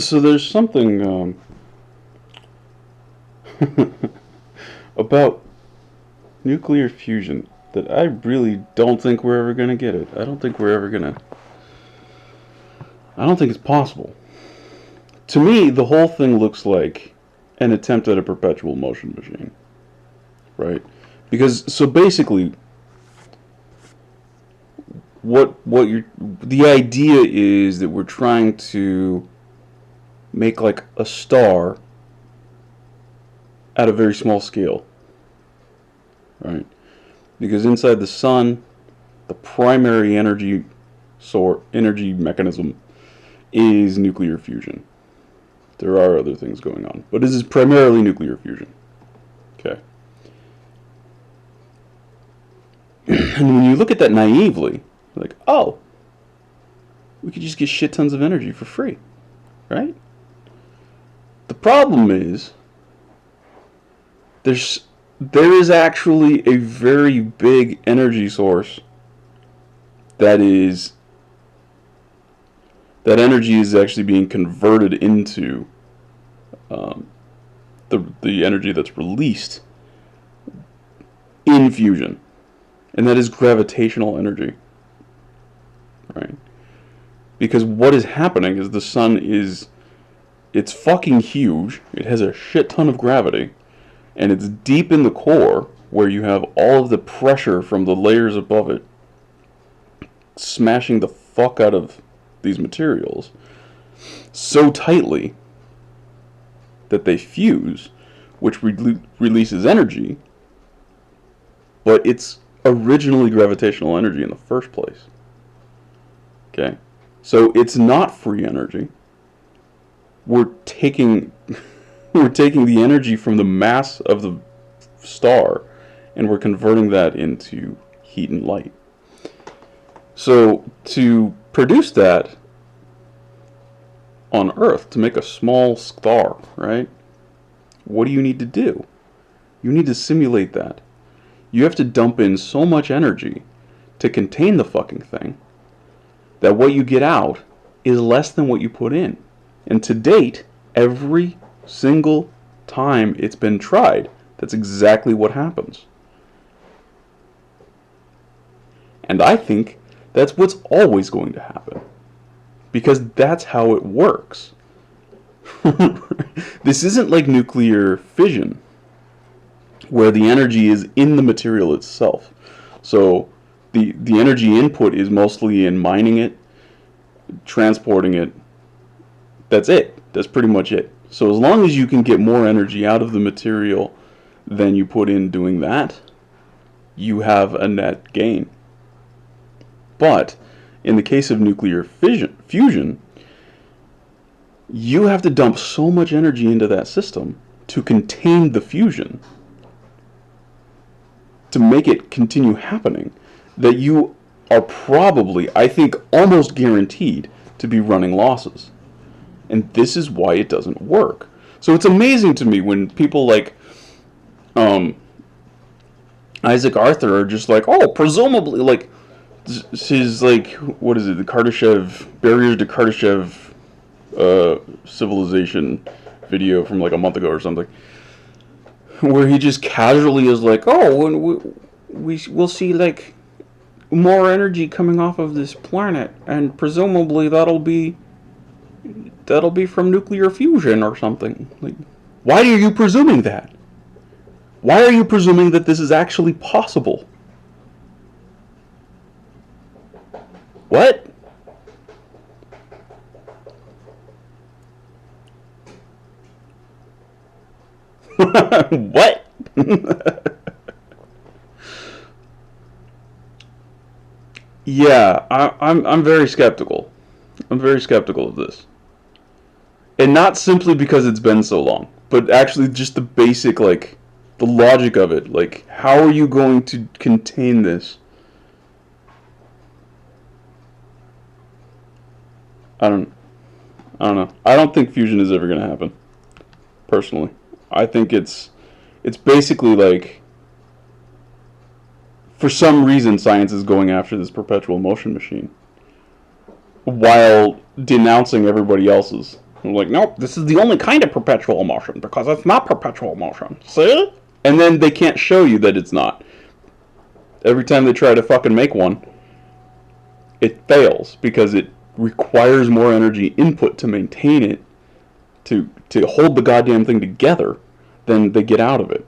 So there's something about nuclear fusion that I really don't think we're ever gonna get it. I don't think we're ever gonna. I don't think it's possible. To me, the whole thing looks like an attempt at a perpetual motion machine, right? Because so basically, what you're the idea is that we're trying to make like a star at a very small scale, right? Because inside the sun, the primary energy mechanism is nuclear fusion. There are other things going on, but this is primarily nuclear fusion. Okay. And when you look at that naively, like, oh, we could just get shit tons of energy for free, right? The problem is there is actually a very big energy source that energy is actually being converted into the energy that's released in fusion, and that is gravitational energy, right? Because what is happening is the sun it's fucking huge. It has a shit ton of gravity, and it's deep in the core where you have all of the pressure from the layers above it smashing the fuck out of these materials so tightly that they fuse, which releases energy, but it's originally gravitational energy in the first place. Okay? So it's not free energy. We're taking the energy from the mass of the star and we're converting that into heat and light. So to produce that on Earth, to make a small star, right? What do you need to do? You need to simulate that. You have to dump in so much energy to contain the fucking thing that what you get out is less than what you put in. And to date, every single time it's been tried, that's exactly what happens. And I think that's what's always going to happen. Because that's how it works. This isn't like nuclear fission, where the energy is in the material itself. So the energy input is mostly in mining it, transporting it. That's it. That's pretty much it. So as long as you can get more energy out of the material than you put in doing that, you have a net gain. But in the case of nuclear fusion, you have to dump so much energy into that system to contain the fusion, to make it continue happening, that you are probably, I think, almost guaranteed to be running losses. And this is why it doesn't work. So it's amazing to me when people like Isaac Arthur are just like, oh, presumably, like, his, like, what is it, the Kardashev, Barriers to Kardashev civilization video from like a month ago or something, where he just casually is like, oh, we'll see like more energy coming off of this planet, and presumably that'll be from nuclear fusion or something. Like, why are you presuming that? Why are you presuming that this is actually possible? What? What? Yeah, I'm very skeptical. I'm very skeptical of this. And not simply because it's been so long, but actually just the basic, like, the logic of it. Like, how are you going to contain this? I don't know. I don't think fusion is ever going to happen, personally. I think it's basically like, for some reason, science is going after this perpetual motion machine while denouncing everybody else's. I'm like, nope, this is the only kind of perpetual motion because it's not perpetual motion. See? And then they can't show you that it's not. Every time they try to fucking make one, it fails because it requires more energy input to maintain it, to hold the goddamn thing together than they get out of it.